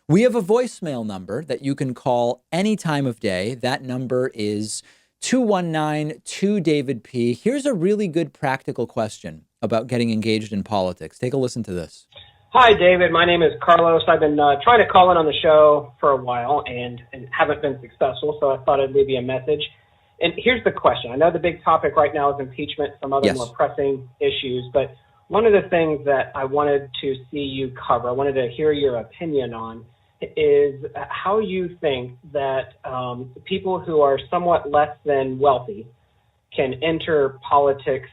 We have a voicemail number that you can call any time of day. That number is 219-2 David P. Here's a really good practical question about getting engaged in politics. Take a listen to this. Hi, David. My name is Carlos. I've been trying to call in on the show for a while and haven't been successful, so I thought I'd leave you a message. And here's the question. I know the big topic right now is impeachment, some other Yes. more pressing issues, but one of the things that I wanted to see you cover, I wanted to hear your opinion on, is how you think that people who are somewhat less than wealthy can enter politics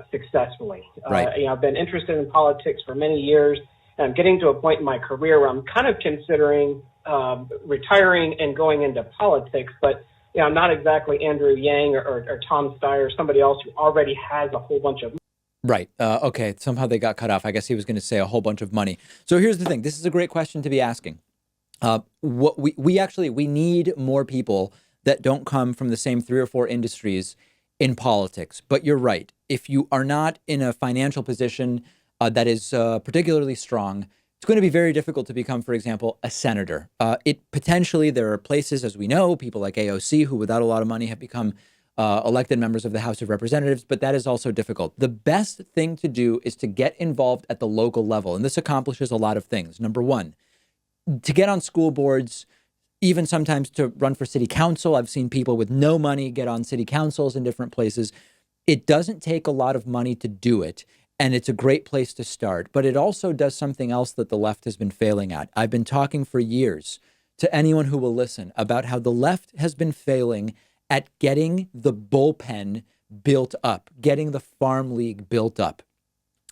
successfully. Right. I've been interested in politics for many years, and I'm getting to a point in my career where I'm kind of considering retiring and going into politics, but I'm not exactly Andrew Yang or Tom Steyer or somebody else who already has a whole bunch of money. Right. Okay. Somehow they got cut off. I guess he was going to say a whole bunch of money. So here's the thing. This is a great question to be asking. What we need more people that don't come from the same 3 or 4 industries in politics. But you're right. If you are not in a financial position that is particularly strong, it's going to be very difficult to become, for example, a senator. There are places, as we know, people like AOC, who without a lot of money have become elected members of the House of Representatives, but that is also difficult. The best thing to do is to get involved at the local level. And this accomplishes a lot of things. Number one, to get on school boards, even sometimes to run for city council. I've seen people with no money get on city councils in different places. It doesn't take a lot of money to do it, and it's a great place to start. But it also does something else that the left has been failing at. I've been talking for years to anyone who will listen about how the left has been failing at getting the bullpen built up, getting the farm league built up.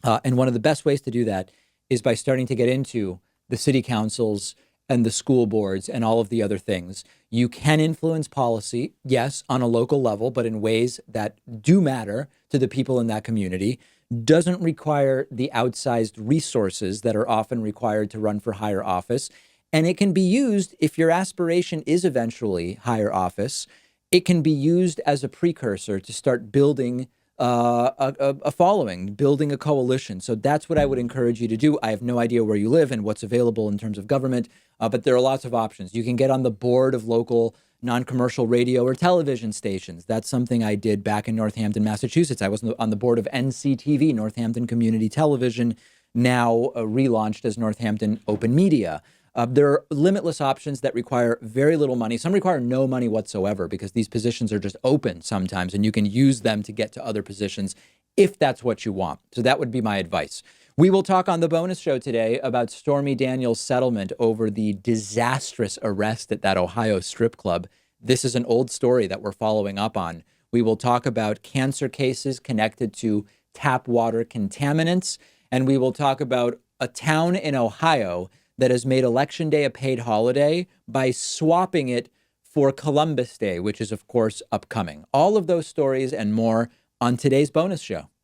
And one of the best ways to do that is by starting to get into the city councils and the school boards and all of the other things. You can influence policy, yes, on a local level, but in ways that do matter to the people in that community. Doesn't require the outsized resources that are often required to run for higher office. And it can be used, if your aspiration is eventually higher office, it can be used as a precursor to start building a following, building a coalition. So that's what I would encourage you to do. I have no idea where you live and what's available in terms of government, but there are lots of options. You can get on the board of local non-commercial radio or television stations. That's something I did back in Northampton, Massachusetts. I was on the board of NCTV, Northampton Community Television, now relaunched as Northampton Open Media. There are limitless options that require very little money. Some require no money whatsoever because these positions are just open sometimes, and you can use them to get to other positions if that's what you want. So that would be my advice. We will talk on the bonus show today about Stormy Daniels' settlement over the disastrous arrest at that Ohio strip club. This is an old story that we're following up on. We will talk about cancer cases connected to tap water contaminants, and we will talk about a town in Ohio that has made Election Day a paid holiday by swapping it for Columbus Day, which is, of course, upcoming. All of those stories and more on today's bonus show.